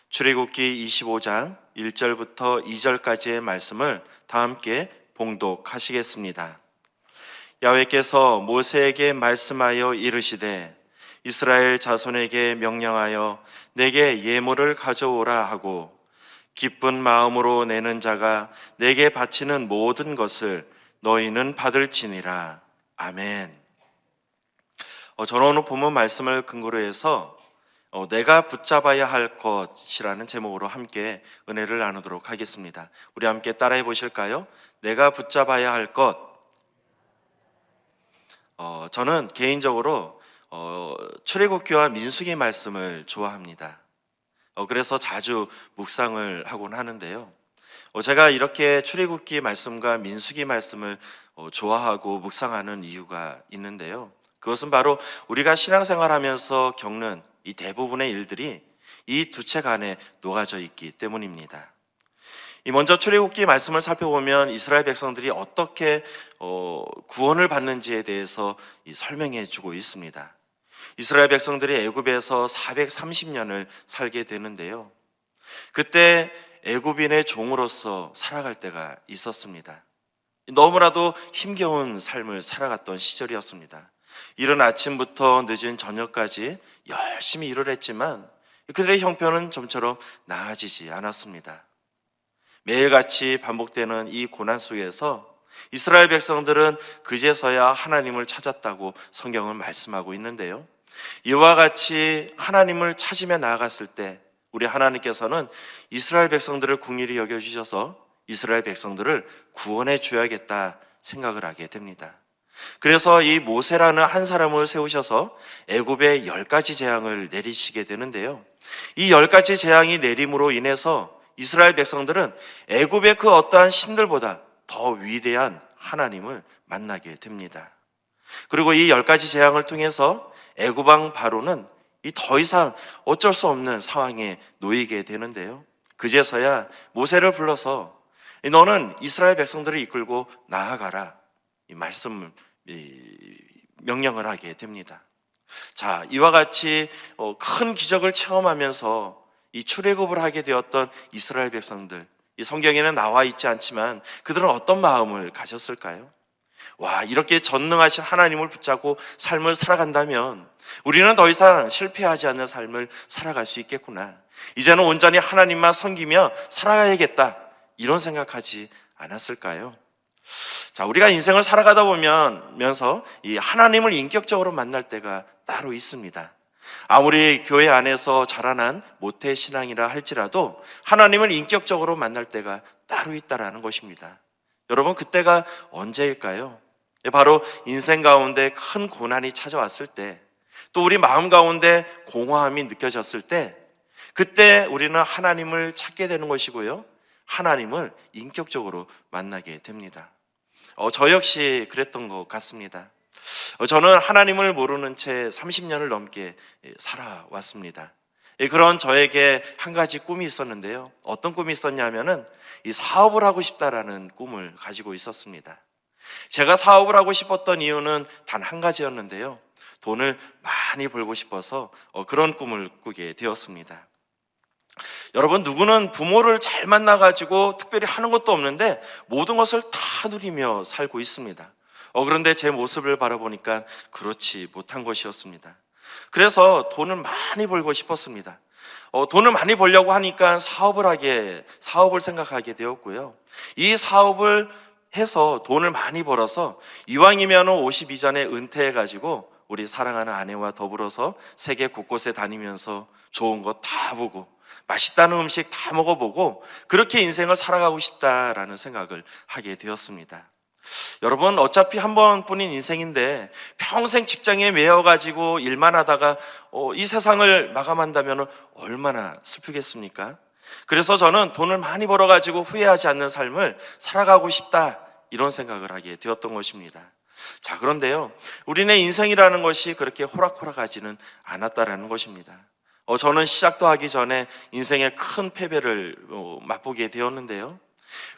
출애굽기 25장 1절부터 2절까지의 말씀을 다 함께 봉독하시겠습니다. 야훼께서 모세에게 말씀하여 이르시되 이스라엘 자손에게 명령하여 내게 예물을 가져오라 하고 기쁜 마음으로 내는 자가 내게 바치는 모든 것을 너희는 받을지니라. 아멘. 저는 오늘 본문 말씀을 근거로 해서 내가 붙잡아야 할 것이라는 제목으로 함께 은혜를 나누도록 하겠습니다. 우리 함께 따라해 보실까요? 내가 붙잡아야 할 것. 저는 개인적으로 출애굽기와 민수기 말씀을 좋아합니다. 그래서 자주 묵상을 하곤 하는데요. 제가 이렇게 출애굽기 말씀과 민수기 말씀을 좋아하고 묵상하는 이유가 있는데요. 그것은 바로 우리가 신앙생활하면서 겪는 이 대부분의 일들이 이 두 책 안에 녹아져 있기 때문입니다. 먼저 출애굽기 말씀을 살펴보면 이스라엘 백성들이 어떻게 구원을 받는지에 대해서 설명해 주고 있습니다. 이스라엘 백성들이 애굽에서 430년을 살게 되는데요. 그때 애굽인의 종으로서 살아갈 때가 있었습니다. 너무나도 힘겨운 삶을 살아갔던 시절이었습니다. 이른 아침부터 늦은 저녁까지 열심히 일을 했지만 그들의 형편은 좀처럼 나아지지 않았습니다. 매일같이 반복되는 이 고난 속에서 이스라엘 백성들은 그제서야 하나님을 찾았다고 성경은 말씀하고 있는데요. 이와 같이 하나님을 찾으며 나아갔을 때 우리 하나님께서는 이스라엘 백성들을 긍휼히 여겨주셔서 이스라엘 백성들을 구원해 줘야겠다 생각을 하게 됩니다. 그래서 이 모세라는 한 사람을 세우셔서 애굽에 10가지 재앙을 내리시게 되는데요. 이 10가지 재앙이 내림으로 인해서 이스라엘 백성들은 애굽의 그 어떠한 신들보다 더 위대한 하나님을 만나게 됩니다. 그리고 이 10가지 재앙을 통해서 애굽 왕 바로는 더 이상 어쩔 수 없는 상황에 놓이게 되는데요. 그제서야 모세를 불러서 너는 이스라엘 백성들을 이끌고 나아가라 이 말씀을 명령을 하게 됩니다. 자, 이와 같이 큰 기적을 체험하면서 이 출애굽을 하게 되었던 이스라엘 백성들, 이 성경에는 나와 있지 않지만 그들은 어떤 마음을 가졌을까요? 와, 이렇게 전능하신 하나님을 붙잡고 삶을 살아간다면 우리는 더 이상 실패하지 않는 삶을 살아갈 수 있겠구나. 이제는 온전히 하나님만 섬기며 살아가야겠다. 이런 생각하지 않았을까요? 자, 우리가 인생을 살아가다 보면서 이 하나님을 인격적으로 만날 때가 따로 있습니다. 아무리 교회 안에서 자라난 모태 신앙이라 할지라도 하나님을 인격적으로 만날 때가 따로 있다라는 것입니다. 여러분, 그때가 언제일까요? 바로 인생 가운데 큰 고난이 찾아왔을 때, 또 우리 마음 가운데 공허함이 느껴졌을 때, 그때 우리는 하나님을 찾게 되는 것이고요, 하나님을 인격적으로 만나게 됩니다. 저 역시 그랬던 것 같습니다. 저는 하나님을 모르는 채 30년을 넘게 살아왔습니다. 그런 저에게 한 가지 꿈이 있었는데요. 어떤 꿈이 있었냐면은 이 사업을 하고 싶다라는 꿈을 가지고 있었습니다. 제가 사업을 하고 싶었던 이유는 단 한 가지였는데요. 돈을 많이 벌고 싶어서 그런 꿈을 꾸게 되었습니다. 여러분, 누구는 부모를 잘 만나가지고 특별히 하는 것도 없는데 모든 것을 다 누리며 살고 있습니다. 그런데 제 모습을 바라보니까 그렇지 못한 것이었습니다. 그래서 돈을 많이 벌고 싶었습니다. 돈을 많이 벌려고 하니까 사업을 생각하게 되었고요. 이 사업을 해서 돈을 많이 벌어서 이왕이면 52전에 은퇴해가지고 우리 사랑하는 아내와 더불어서 세계 곳곳에 다니면서 좋은 거 다 보고 맛있다는 음식 다 먹어보고 그렇게 인생을 살아가고 싶다라는 생각을 하게 되었습니다. 여러분, 어차피 한 번뿐인 인생인데 평생 직장에 매여가지고 일만 하다가 이 세상을 마감한다면 얼마나 슬프겠습니까? 그래서 저는 돈을 많이 벌어가지고 후회하지 않는 삶을 살아가고 싶다, 이런 생각을 하게 되었던 것입니다. 자, 그런데요, 우리네 인생이라는 것이 그렇게 호락호락하지는 않았다라는 것입니다. 저는 시작도 하기 전에 인생의 큰 패배를 맛보게 되었는데요.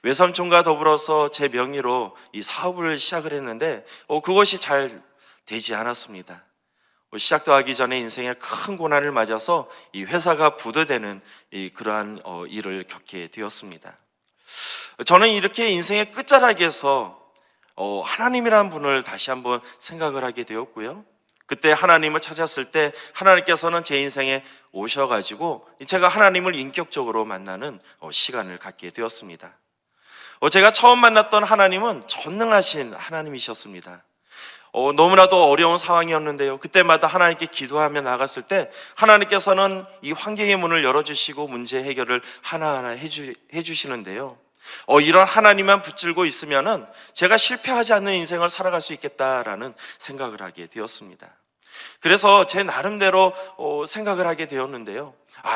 외삼촌과 더불어서 제 명의로 이 사업을 시작을 했는데 그것이 잘 되지 않았습니다. 시작도 하기 전에 인생에 큰 고난을 맞아서 이 회사가 부도되는 그러한 일을 겪게 되었습니다. 저는 이렇게 인생의 끝자락에서 하나님이라는 분을 다시 한번 생각을 하게 되었고요. 그때 하나님을 찾았을 때 하나님께서는 제 인생에 오셔가지고 제가 하나님을 인격적으로 만나는 시간을 갖게 되었습니다. 제가 처음 만났던 하나님은 전능하신 하나님이셨습니다. 너무나도 어려운 상황이었는데요. 그때마다 하나님께 기도하며 나갔을 때 하나님께서는 이 환경의 문을 열어주시고 문제 해결을 하나하나 해주시는데요. 이런 하나님만 붙들고 있으면은 제가 실패하지 않는 인생을 살아갈 수 있겠다라는 생각을 하게 되었습니다. 그래서 제 나름대로 생각을 하게 되었는데요.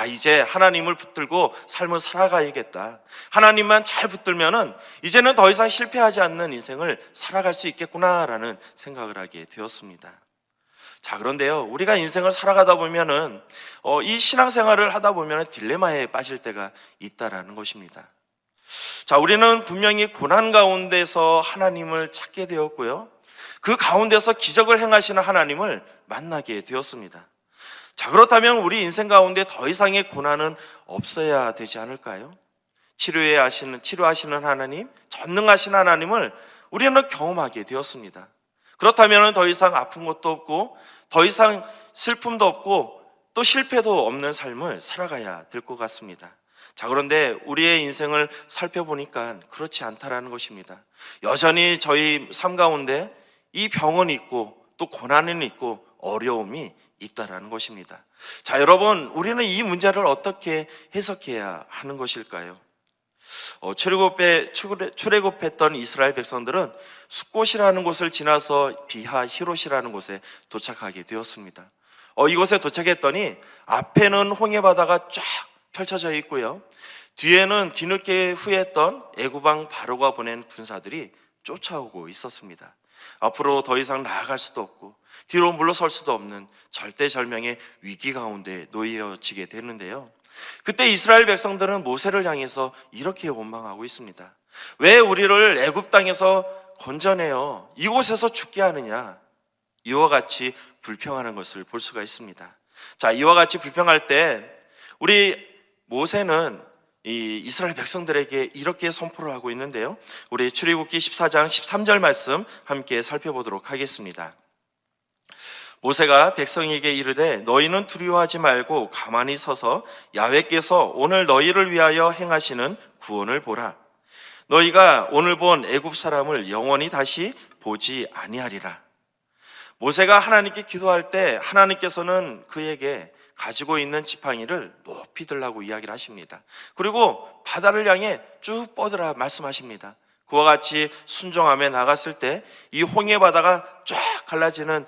이제 하나님을 붙들고 삶을 살아가야겠다. 하나님만 잘 붙들면은 이제는 더 이상 실패하지 않는 인생을 살아갈 수 있겠구나라는 생각을 하게 되었습니다. 자, 그런데요, 우리가 인생을 살아가다 보면은 이 신앙생활을 하다 보면은 딜레마에 빠질 때가 있다라는 것입니다. 자, 우리는 분명히 고난 가운데서 하나님을 찾게 되었고요, 그 가운데서 기적을 행하시는 하나님을 만나게 되었습니다. 자, 그렇다면 우리 인생 가운데 더 이상의 고난은 없어야 되지 않을까요? 치료하시는 하나님, 전능하신 하나님을 우리는 경험하게 되었습니다. 그렇다면 더 이상 아픈 것도 없고 더 이상 슬픔도 없고 또 실패도 없는 삶을 살아가야 될 것 같습니다. 자, 그런데 우리의 인생을 살펴보니까 그렇지 않다라는 것입니다. 여전히 저희 삶 가운데 이 병은 있고 또 고난은 있고 어려움이 있다라는 것입니다. 자, 여러분, 우리는 이 문제를 어떻게 해석해야 하는 것일까요? 출애굽했던 이스라엘 백성들은 숫곳이라는 곳을 지나서 비하 히롯이라는 곳에 도착하게 되었습니다. 이곳에 도착했더니 앞에는 홍해 바다가 쫙 펼쳐져 있고요, 뒤에는 뒤늦게 후회했던 애굽왕 바로가 보낸 군사들이 쫓아오고 있었습니다. 앞으로 더 이상 나아갈 수도 없고 뒤로 물러설 수도 없는 절대절명의 위기 가운데 놓여지게 되는데요, 그때 이스라엘 백성들은 모세를 향해서 이렇게 원망하고 있습니다. 왜 우리를 애굽 땅에서 건져내어 이곳에서 죽게 하느냐? 이와 같이 불평하는 것을 볼 수가 있습니다. 자, 이와 같이 불평할 때 우리 모세는 이 이스라엘 백성들에게 이렇게 선포를 하고 있는데요, 우리 출애굽기 14장 13절 말씀 함께 살펴보도록 하겠습니다. 모세가 백성에게 이르되 너희는 두려워하지 말고 가만히 서서 야훼께서 오늘 너희를 위하여 행하시는 구원을 보라. 너희가 오늘 본 애굽 사람을 영원히 다시 보지 아니하리라. 모세가 하나님께 기도할 때 하나님께서는 그에게 가지고 있는 지팡이를 높이 들라고 이야기를 하십니다. 그리고 바다를 향해 쭉 뻗으라 말씀하십니다. 그와 같이 순종하며 나갔을 때 이 홍해 바다가 쫙 갈라지는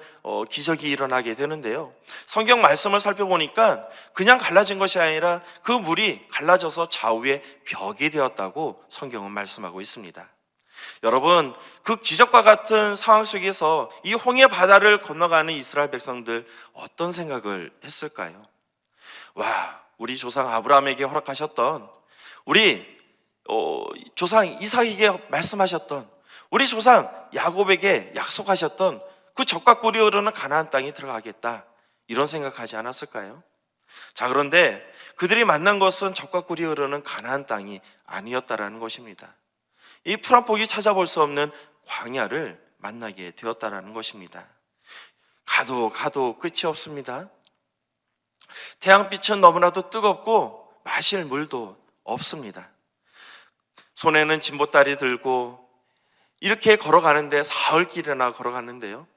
기적이 일어나게 되는데요, 성경 말씀을 살펴보니까 그냥 갈라진 것이 아니라 그 물이 갈라져서 좌우에 벽이 되었다고 성경은 말씀하고 있습니다. 여러분, 그 기적과 같은 상황 속에서 이 홍해 바다를 건너가는 이스라엘 백성들 어떤 생각을 했을까요? 우리 조상 아브라함에게 허락하셨던, 우리 조상 이삭에게 말씀하셨던, 우리 조상 야곱에게 약속하셨던 그 젖과 꿀이 흐르는 가나안 땅에 들어가겠다, 이런 생각하지 않았을까요? 자, 그런데 그들이 만난 것은 젖과 꿀이 흐르는 가나안 땅이 아니었다라는 것입니다. 이 풀 한 포기 찾아볼 수 없는 광야를 만나게 되었다라는 것입니다. 가도 끝이 없습니다. 태양빛은 너무나도 뜨겁고 마실 물도 없습니다. 손에는 진보다리 들고 이렇게 걸어가는데 사흘길이나 걸어가는데요,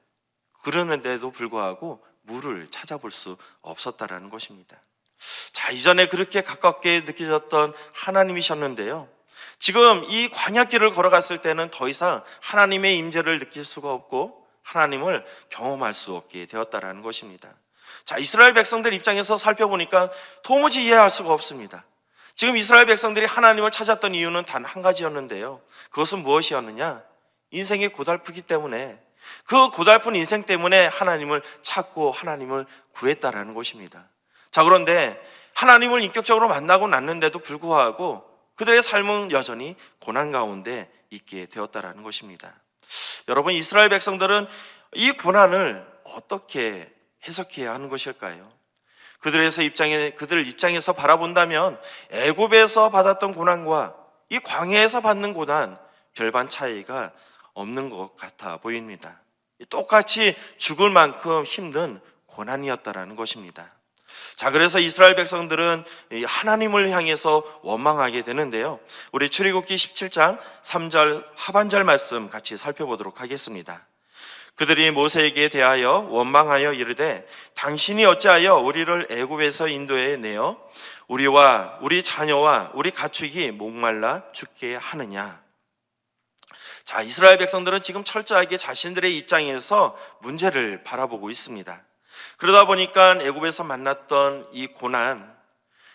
그러는데도 불구하고 물을 찾아볼 수 없었다라는 것입니다. 자, 이전에 그렇게 가깝게 느껴졌던 하나님이셨는데요, 지금 이 광야길을 걸어갔을 때는 더 이상 하나님의 임재를 느낄 수가 없고 하나님을 경험할 수 없게 되었다라는 것입니다. 자, 이스라엘 백성들 입장에서 살펴보니까 도무지 이해할 수가 없습니다. 지금 이스라엘 백성들이 하나님을 찾았던 이유는 단 한 가지였는데요, 그것은 무엇이었느냐? 인생이 고달프기 때문에, 그 고달픈 인생 때문에 하나님을 찾고 하나님을 구했다라는 것입니다. 자, 그런데 하나님을 인격적으로 만나고 났는데도 불구하고 그들의 삶은 여전히 고난 가운데 있게 되었다라는 것입니다. 여러분, 이스라엘 백성들은 이 고난을 어떻게 해석해야 하는 것일까요? 그들 입장에서 바라본다면 애굽에서 받았던 고난과 이 광야에서 받는 고난 별반 차이가 없는 것 같아 보입니다. 똑같이 죽을 만큼 힘든 고난이었다라는 것입니다. 자, 그래서 이스라엘 백성들은 하나님을 향해서 원망하게 되는데요. 우리 출애굽기 17장 3절 하반절 말씀 같이 살펴보도록 하겠습니다. 그들이 모세에게 대하여 원망하여 이르되 당신이 어찌하여 우리를 애굽에서 인도해 내어 우리와 우리 자녀와 우리 가축이 목말라 죽게 하느냐. 자, 이스라엘 백성들은 지금 철저하게 자신들의 입장에서 문제를 바라보고 있습니다. 그러다 보니까 애굽에서 만났던 이 고난,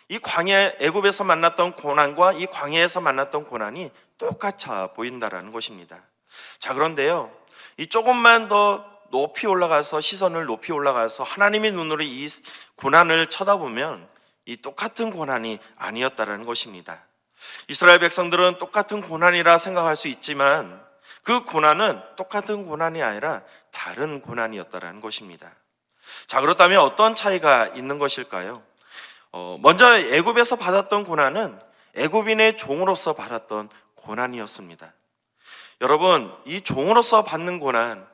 애굽에서 만났던 고난과 이 광야에서 만났던 고난이 똑같아 보인다라는 것입니다. 자, 그런데요, 이 조금만 더 높이 올라가서 시선을 높이 올라가서 하나님의 눈으로 이 고난을 쳐다보면 이 똑같은 고난이 아니었다라는 것입니다. 이스라엘 백성들은 똑같은 고난이라 생각할 수 있지만 그 고난은 똑같은 고난이 아니라 다른 고난이었다라는 것입니다. 자, 그렇다면 어떤 차이가 있는 것일까요? 먼저 애굽에서 받았던 고난은 애굽인의 종으로서 받았던 고난이었습니다. 여러분, 이 종으로서 받는 고난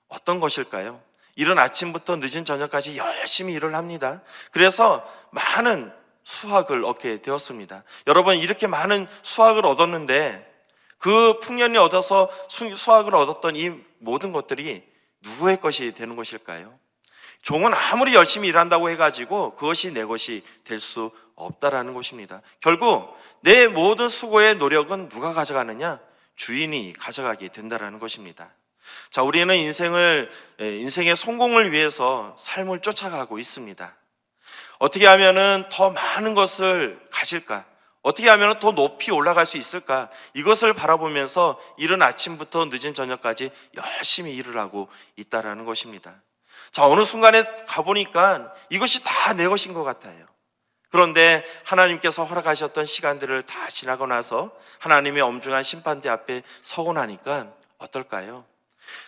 어떤 것일까요? 이른 아침부터 늦은 저녁까지 열심히 일을 합니다. 그래서 많은 수확을 얻게 되었습니다. 여러분, 이렇게 많은 수확을 얻었는데 그 풍년이 얻어서 수확을 얻었던 이 모든 것들이 누구의 것이 되는 것일까요? 종은 아무리 열심히 일한다고 해가지고 그것이 내 것이 될 수 없다라는 것입니다. 결국 내 모든 수고의 노력은 누가 가져가느냐? 주인이 가져가게 된다라는 것입니다. 자, 우리는 인생의 성공을 위해서 삶을 쫓아가고 있습니다. 어떻게 하면은 더 많은 것을 가질까? 어떻게 하면 더 높이 올라갈 수 있을까? 이것을 바라보면서 이른 아침부터 늦은 저녁까지 열심히 일을 하고 있다라는 것입니다. 자, 어느 순간에 가보니까 이것이 다 내 것인 것 같아요. 그런데 하나님께서 허락하셨던 시간들을 다 지나고 나서 하나님의 엄중한 심판대 앞에 서고 나니까 어떨까요?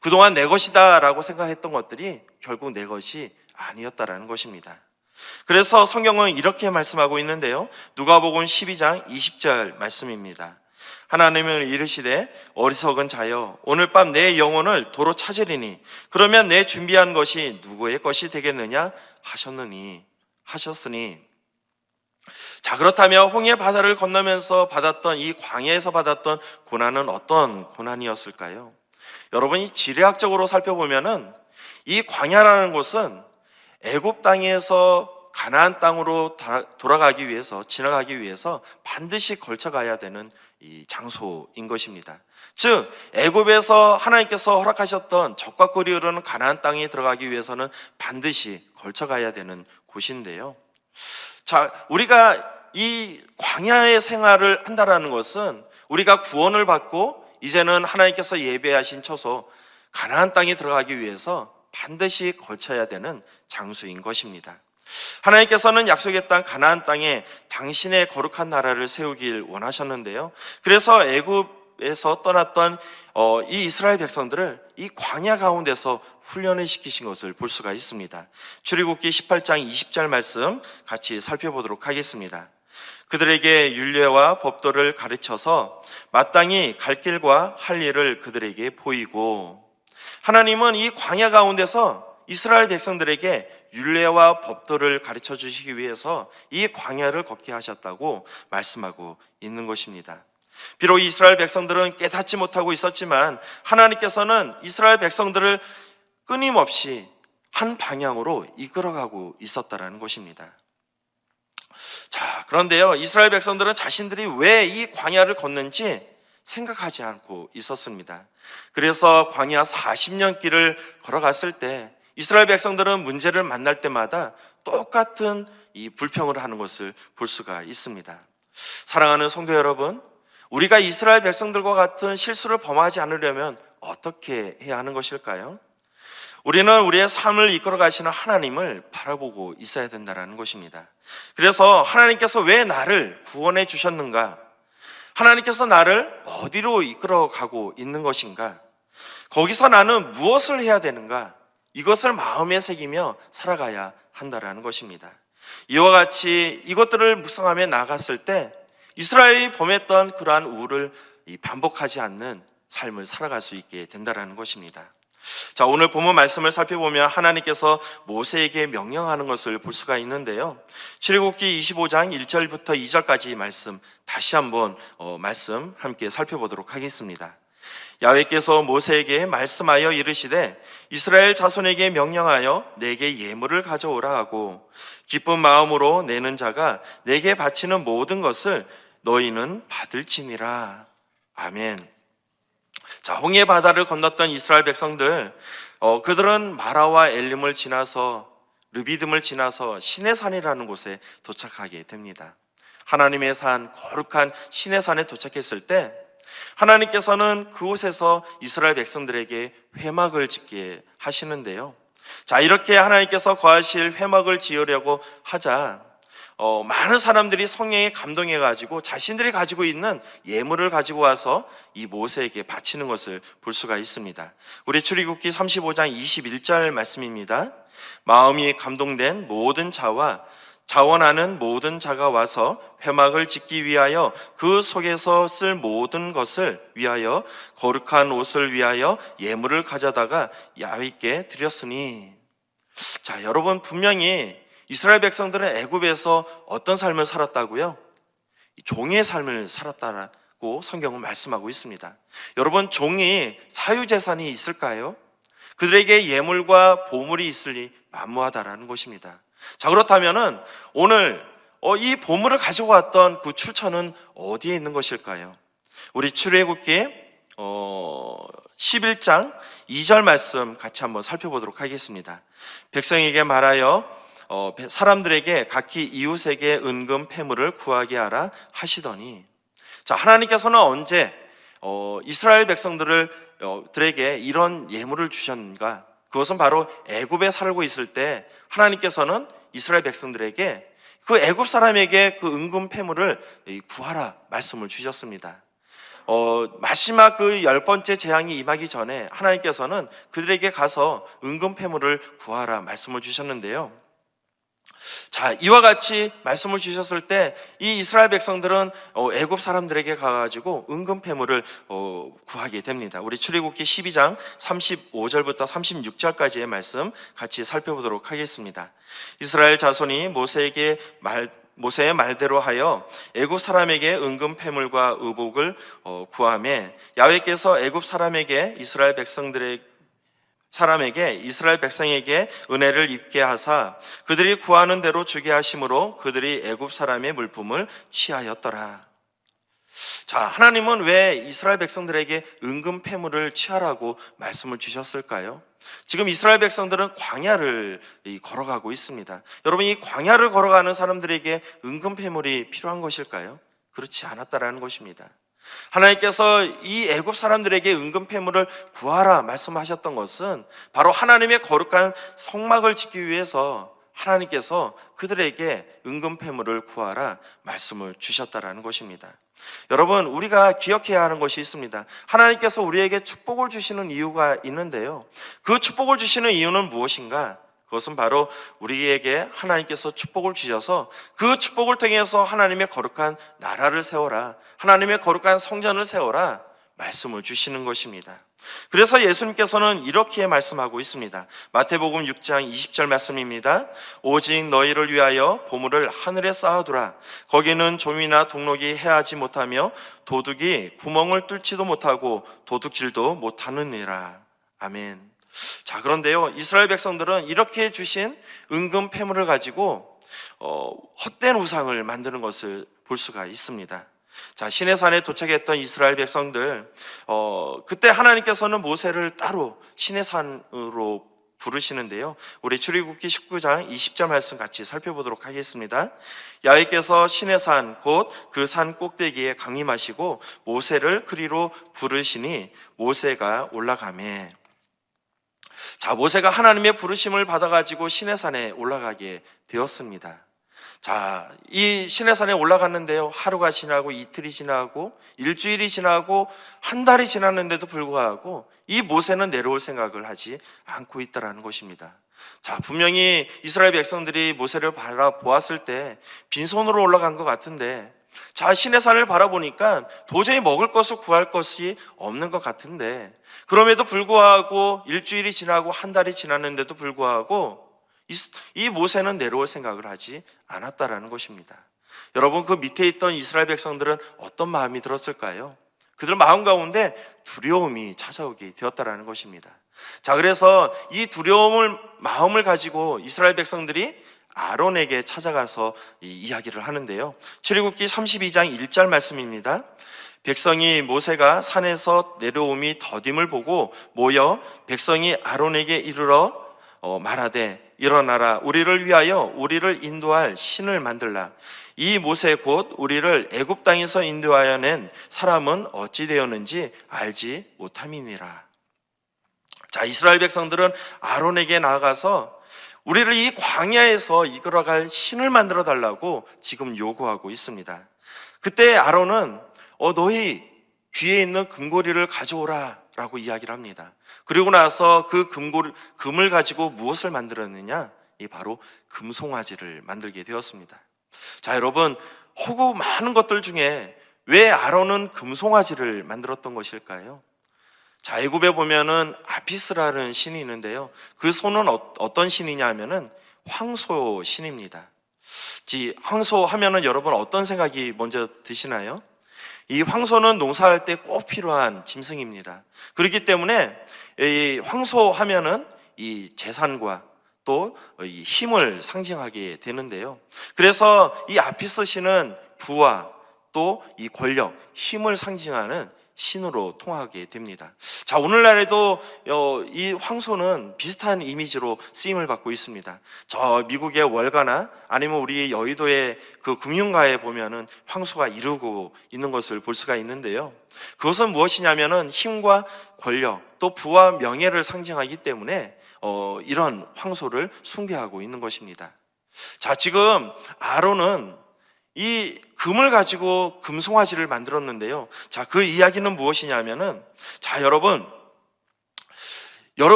그동안 내 것이다 라고 생각했던 것들이 결국 내 것이 아니었다라는 것입니다. 그래서 성경은 이렇게 말씀하고 있는데요, 누가복음 12장 20절 말씀입니다. 하나님은 이르시되 어리석은 자여 오늘 밤 내 영혼을 도로 찾으리니 그러면 내 준비한 것이 누구의 것이 되겠느냐 하셨으니. 자, 그렇다면 홍해 바다를 건너면서 받았던 이 광야에서 받았던 고난은 어떤 고난이었을까요? 여러분이 지리학적으로 살펴보면은 이 광야라는 곳은 애굽 땅에서 가나안 땅으로 지나가기 위해서 반드시 걸쳐가야 되는 이 장소인 것입니다. 즉, 애굽에서 하나님께서 허락하셨던 적과 꿀이 흐르는 가나안 땅에 들어가기 위해서는 반드시 걸쳐가야 되는 곳인데요. 자, 우리가 이 광야의 생활을 한다라는 것은 우리가 구원을 받고 이제는 하나님께서 예배하신 처소 가나안 땅에 들어가기 위해서 반드시 걸쳐야 되는 장소인 것입니다. 하나님께서는 약속의 땅 가나안 땅에 당신의 거룩한 나라를 세우길 원하셨는데요, 그래서 애굽에서 떠났던 이 이스라엘 백성들을 이 광야 가운데서 훈련을 시키신 것을 볼 수가 있습니다. 출애굽기 18장 20절 말씀 같이 살펴보도록 하겠습니다. 그들에게 율례와 법도를 가르쳐서 마땅히 갈 길과 할 일을 그들에게 보이고. 하나님은 이 광야 가운데서 이스라엘 백성들에게 율례와 법도를 가르쳐 주시기 위해서 이 광야를 걷게 하셨다고 말씀하고 있는 것입니다. 비록 이스라엘 백성들은 깨닫지 못하고 있었지만 하나님께서는 이스라엘 백성들을 끊임없이 한 방향으로 이끌어가고 있었다라는 것입니다. 자, 그런데요, 이스라엘 백성들은 자신들이 왜 이 광야를 걷는지 생각하지 않고 있었습니다. 그래서 광야 40년 길을 걸어갔을 때 이스라엘 백성들은 문제를 만날 때마다 똑같은 이 불평을 하는 것을 볼 수가 있습니다. 사랑하는 성도 여러분, 우리가 이스라엘 백성들과 같은 실수를 범하지 않으려면 어떻게 해야 하는 것일까요? 우리는 우리의 삶을 이끌어 가시는 하나님을 바라보고 있어야 된다는 것입니다. 그래서 하나님께서 왜 나를 구원해 주셨는가? 하나님께서 나를 어디로 이끌어 가고 있는 것인가? 거기서 나는 무엇을 해야 되는가? 이것을 마음에 새기며 살아가야 한다라는 것입니다. 이와 같이 이것들을 묵상하며 나갔을 때 이스라엘이 범했던 그러한 우를 반복하지 않는 삶을 살아갈 수 있게 된다라는 것입니다. 자, 오늘 본문 말씀을 살펴보면 하나님께서 모세에게 명령하는 것을 볼 수가 있는데요. 출애굽기 25장 1절부터 2절까지 말씀 다시 한번 말씀 함께 살펴보도록 하겠습니다. 야훼께서 모세에게 말씀하여 이르시되 이스라엘 자손에게 명령하여 내게 예물을 가져오라 하고 기쁜 마음으로 내는 자가 내게 바치는 모든 것을 너희는 받을지니라. 아멘. 자, 홍해 바다를 건넜던 이스라엘 백성들, 그들은 마라와 엘림을 지나서 르비딤을 지나서 시내산이라는 곳에 도착하게 됩니다. 하나님의 산, 거룩한 시내산에 도착했을 때 하나님께서는 그곳에서 이스라엘 백성들에게 회막을 짓게 하시는데요. 자, 이렇게 하나님께서 거하실 회막을 지으려고 하자 많은 사람들이 성령에 감동해가지고 자신들이 가지고 있는 예물을 가지고 와서 이 모세에게 바치는 것을 볼 수가 있습니다. 우리 출애굽기 35장 21절 말씀입니다. 마음이 감동된 모든 자와 자원하는 모든 자가 와서 회막을 짓기 위하여 그 속에서 쓸 모든 것을 위하여 거룩한 옷을 위하여 예물을 가져다가 야훼께 드렸으니. 자, 여러분, 분명히 이스라엘 백성들은 애굽에서 어떤 삶을 살았다고요? 종의 삶을 살았다고 성경은 말씀하고 있습니다. 여러분, 종이 사유재산이 있을까요? 그들에게 예물과 보물이 있으니 만무하다라는 것입니다. 자, 그렇다면은 오늘 이 보물을 가지고 왔던 그 출처는 어디에 있는 것일까요? 우리 출애굽기 11장 2절 말씀 같이 한번 살펴보도록 하겠습니다. 백성에게 말하여 사람들에게 각기 이웃에게 은금 패물을 구하게 하라 하시더니. 자, 하나님께서는 언제 이스라엘 백성들에게 이런 예물을 주셨는가? 그것은 바로 애굽에 살고 있을 때 하나님께서는 이스라엘 백성들에게 그 애굽 사람에게 그 은금 패물을 구하라 말씀을 주셨습니다. 마지막 그 10번째 재앙이 임하기 전에 하나님께서는 그들에게 가서 은금 패물을 구하라 말씀을 주셨는데요. 자, 이와 같이 말씀을 주셨을 때 이 이스라엘 백성들은 애굽 사람들에게 가가지고 은금 패물을 구하게 됩니다. 우리 출애굽기 12장 35절부터 36절까지의 말씀 같이 살펴보도록 하겠습니다. 이스라엘 자손이 모세의 말대로 하여 애굽 사람에게 은금 패물과 의복을 구하매 야훼께서 애굽 사람에게 이스라엘 백성에게 은혜를 입게 하사 그들이 구하는 대로 주게 하심으로 그들이 애굽 사람의 물품을 취하였더라. 자, 하나님은 왜 이스라엘 백성들에게 은금 패물을 취하라고 말씀을 주셨을까요? 지금 이스라엘 백성들은 광야를 걸어가고 있습니다. 여러분, 이 광야를 걸어가는 사람들에게 은금 패물이 필요한 것일까요? 그렇지 않았다라는 것입니다. 하나님께서 이 애굽 사람들에게 은금 패물을 구하라 말씀하셨던 것은 바로 하나님의 거룩한 성막을 짓기 위해서 하나님께서 그들에게 은금 패물을 구하라 말씀을 주셨다라는 것입니다. 여러분, 우리가 기억해야 하는 것이 있습니다. 하나님께서 우리에게 축복을 주시는 이유가 있는데요, 그 축복을 주시는 이유는 무엇인가? 그것은 바로 우리에게 하나님께서 축복을 주셔서 그 축복을 통해서 하나님의 거룩한 나라를 세워라, 하나님의 거룩한 성전을 세워라 말씀을 주시는 것입니다. 그래서 예수님께서는 이렇게 말씀하고 있습니다. 마태복음 6장 20절 말씀입니다. 오직 너희를 위하여 보물을 하늘에 쌓아두라. 거기는 좀이나 동록이 해하지 못하며 도둑이 구멍을 뚫지도 못하고 도둑질도 못하느니라. 아멘. 자, 그런데요, 이스라엘 백성들은 이렇게 주신 은금 패물을 가지고 헛된 우상을 만드는 것을 볼 수가 있습니다. 자, 시내산에 도착했던 이스라엘 백성들, 그때 하나님께서는 모세를 따로 시내산으로 부르시는데요, 우리 출애굽기 19장 20절 말씀 같이 살펴보도록 하겠습니다. 야훼께서 시내산 곧 그 산 꼭대기에 강림하시고 모세를 그리로 부르시니 모세가 올라가매. 자, 모세가 하나님의 부르심을 받아가지고 시내산에 올라가게 되었습니다. 자, 이 시내산에 올라갔는데요. 하루가 지나고 이틀이 지나고 일주일이 지나고 한 달이 지났는데도 불구하고 이 모세는 내려올 생각을 하지 않고 있다라는 것입니다. 자, 분명히 이스라엘 백성들이 모세를 바라보았을 때 빈손으로 올라간 것 같은데, 자, 시내산을 바라보니까 도저히 먹을 것을 구할 것이 없는 것 같은데, 그럼에도 불구하고 일주일이 지나고 한 달이 지났는데도 불구하고 이 모세는 내려올 생각을 하지 않았다라는 것입니다. 여러분, 그 밑에 있던 이스라엘 백성들은 어떤 마음이 들었을까요? 그들 마음 가운데 두려움이 찾아오게 되었다라는 것입니다. 자, 그래서 이 마음을 가지고 이스라엘 백성들이 아론에게 찾아가서 이야기를 하는데요. 출애굽기 32장 1절 말씀입니다. 백성이 모세가 산에서 내려옴이 더딤을 보고 모여 백성이 아론에게 이르러 말하되 일어나라, 우리를 위하여 우리를 인도할 신을 만들라. 이 모세 곧 우리를 애굽 땅에서 인도하여 낸 사람은 어찌 되었는지 알지 못함이니라. 자, 이스라엘 백성들은 아론에게 나아가서 우리를 이 광야에서 이끌어갈 신을 만들어 달라고 지금 요구하고 있습니다. 그때 아론은 너희 귀에 있는 금고리를 가져오라 라고 이야기를 합니다. 그리고 나서 그 금을 가지고 무엇을 만들었느냐? 이 바로 금송아지를 만들게 되었습니다. 자, 여러분, 호구 많은 것들 중에 왜 아론은 금송아지를 만들었던 것일까요? 자, 애굽에 보면은 아피스라는 신이 있는데요. 그 소는 어떤 신이냐 하면은 황소 신입니다. 황소 하면은 여러분 어떤 생각이 먼저 드시나요? 이 황소는 농사할 때 꼭 필요한 짐승입니다. 그렇기 때문에 이 황소 하면은 이 재산과 또 이 힘을 상징하게 되는데요. 그래서 이 아피스 신은 부와 또 이 권력, 힘을 상징하는 신으로 통하게 됩니다. 자, 오늘날에도 이 황소는 비슷한 이미지로 쓰임을 받고 있습니다. 저 미국의 월가나 아니면 우리 여의도의 그 금융가에 보면은 황소가 이루고 있는 것을 볼 수가 있는데요. 그것은 무엇이냐면은 힘과 권력 또 부와 명예를 상징하기 때문에 이런 황소를 숭배하고 있는 것입니다. 자, 지금 아론은 이 금을 가지고 금송아지를 만들었는데요. 자, 그 이야기는 무엇이냐면은, 자, 여러분은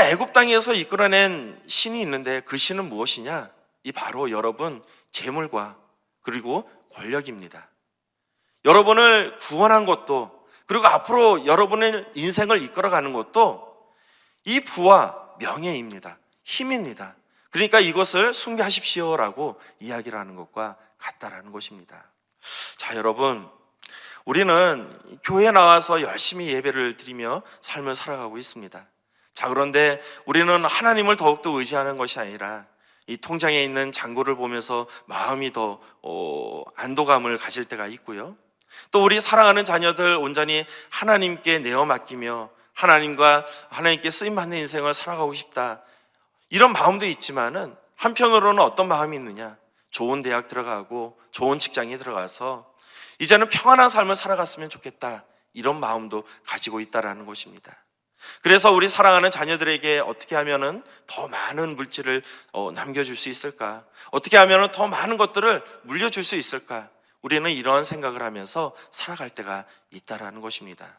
애굽 땅에서 이끌어낸 신이 있는데 그 신은 무엇이냐? 이 바로 여러분 재물과 그리고 권력입니다. 여러분을 구원한 것도, 그리고 앞으로 여러분의 인생을 이끌어가는 것도 이 부와 명예입니다. 힘입니다. 그러니까 이것을 숭배하십시오라고 이야기를 하는 것과 같다라는 것입니다. 자, 여러분, 우리는 교회에 나와서 열심히 예배를 드리며 삶을 살아가고 있습니다. 자, 그런데 우리는 하나님을 더욱더 의지하는 것이 아니라 이 통장에 있는 잔고를 보면서 마음이 더 안도감을 가질 때가 있고요. 또 우리 사랑하는 자녀들 온전히 하나님께 내어 맡기며 하나님께 쓰임받는 인생을 살아가고 싶다, 이런 마음도 있지만은 한편으로는 어떤 마음이 있느냐? 좋은 대학 들어가고 좋은 직장에 들어가서 이제는 평안한 삶을 살아갔으면 좋겠다, 이런 마음도 가지고 있다라는 것입니다. 그래서 우리 사랑하는 자녀들에게 어떻게 하면은 더 많은 물질을 남겨줄 수 있을까? 어떻게 하면은 더 많은 것들을 물려줄 수 있을까? 우리는 이런 생각을 하면서 살아갈 때가 있다라는 것입니다.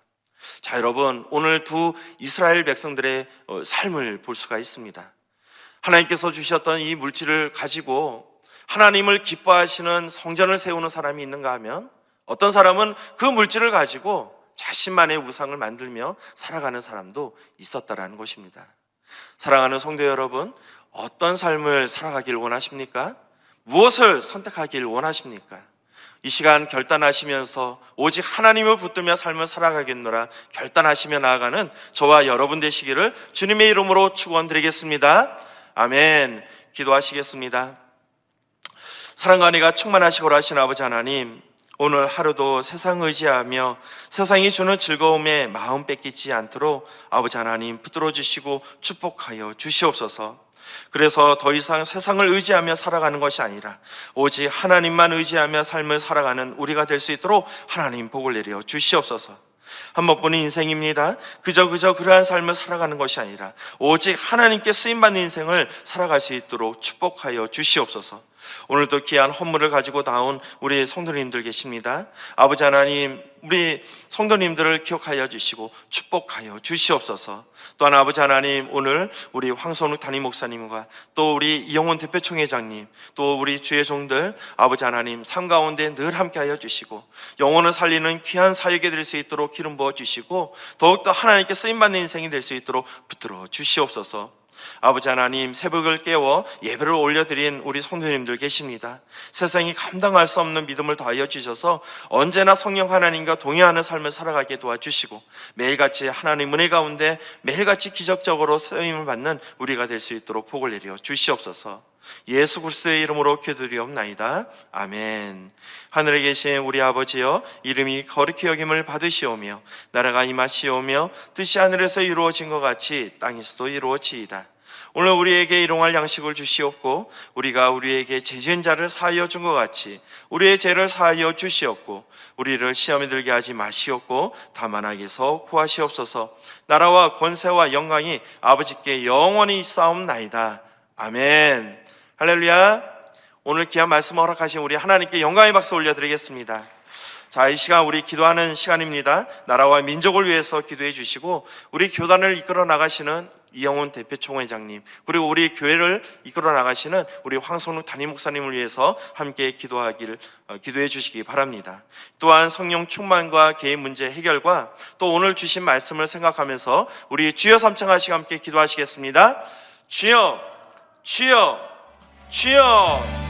자, 여러분, 오늘 두 이스라엘 백성들의 삶을 볼 수가 있습니다. 하나님께서 주셨던 이 물질을 가지고 하나님을 기뻐하시는 성전을 세우는 사람이 있는가 하면, 어떤 사람은 그 물질을 가지고 자신만의 우상을 만들며 살아가는 사람도 있었다라는 것입니다. 사랑하는 성도 여러분, 어떤 삶을 살아가길 원하십니까? 무엇을 선택하길 원하십니까? 이 시간 결단하시면서 오직 하나님을 붙들며 삶을 살아가겠노라 결단하시며 나아가는 저와 여러분 되시기를 주님의 이름으로 축원드리겠습니다. 아멘. 기도하시겠습니다. 사랑과 은혜가 충만하시고 하신 아버지 하나님, 오늘 하루도 세상 의지하며 세상이 주는 즐거움에 마음 뺏기지 않도록 아버지 하나님 붙들어 주시고 축복하여 주시옵소서. 그래서 더 이상 세상을 의지하며 살아가는 것이 아니라 오직 하나님만 의지하며 삶을 살아가는 우리가 될 수 있도록 하나님 복을 내려 주시옵소서. 한 번뿐인 인생입니다. 그저 그러한 삶을 살아가는 것이 아니라 오직 하나님께 쓰임받는 인생을 살아갈 수 있도록 축복하여 주시옵소서. 오늘도 귀한 헌물을 가지고 나온 우리 성도님들 계십니다. 아버지 하나님, 우리 성도님들을 기억하여 주시고 축복하여 주시옵소서. 또한 아버지 하나님, 오늘 우리 황선욱 담임 목사님과 또 우리 이영훈 대표총회장님, 또 우리 주의 종들 아버지 하나님 삶 가운데 늘 함께하여 주시고 영혼을 살리는 귀한 사역이 될 수 있도록 기름 부어 주시고 더욱더 하나님께 쓰임받는 인생이 될 수 있도록 붙들어 주시옵소서. 아버지 하나님, 새벽을 깨워 예배를 올려드린 우리 성도님들 계십니다. 세상이 감당할 수 없는 믿음을 더하여 주셔서 언제나 성령 하나님과 동행하는 삶을 살아가게 도와주시고 매일같이 하나님 은혜 가운데 매일같이 기적적으로 쓰임을 받는 우리가 될 수 있도록 복을 내려 주시옵소서. 예수 그리스도의 이름으로 기도드리옵나이다. 아멘. 하늘에 계신 우리 아버지여, 이름이 거룩히 여김을 받으시오며 나라가 임하시오며 뜻이 하늘에서 이루어진 것 같이 땅에서도 이루어지이다. 오늘 우리에게 일용할 양식을 주시옵고 우리가 우리에게 죄지은 자를 사하여 준 것 같이 우리의 죄를 사하여 주시옵고 우리를 시험에 들게 하지 마시옵고 다만 악에서 구하시옵소서. 나라와 권세와 영광이 아버지께 영원히 있사옵나이다. 아멘. 할렐루야. 오늘 귀한 말씀 허락하신 우리 하나님께 영광의 박수 올려드리겠습니다. 자, 이 시간 우리 기도하는 시간입니다. 나라와 민족을 위해서 기도해 주시고 우리 교단을 이끌어 나가시는 이영훈 대표총회장님, 그리고 우리 교회를 이끌어 나가시는 우리 황선욱 담임 목사님을 위해서 함께 기도해 주시기 바랍니다. 또한 성령 충만과 개인 문제 해결과 또 오늘 주신 말씀을 생각하면서 우리 주여 삼창하시 함께 기도하시겠습니다. 주여, 주여, 주여.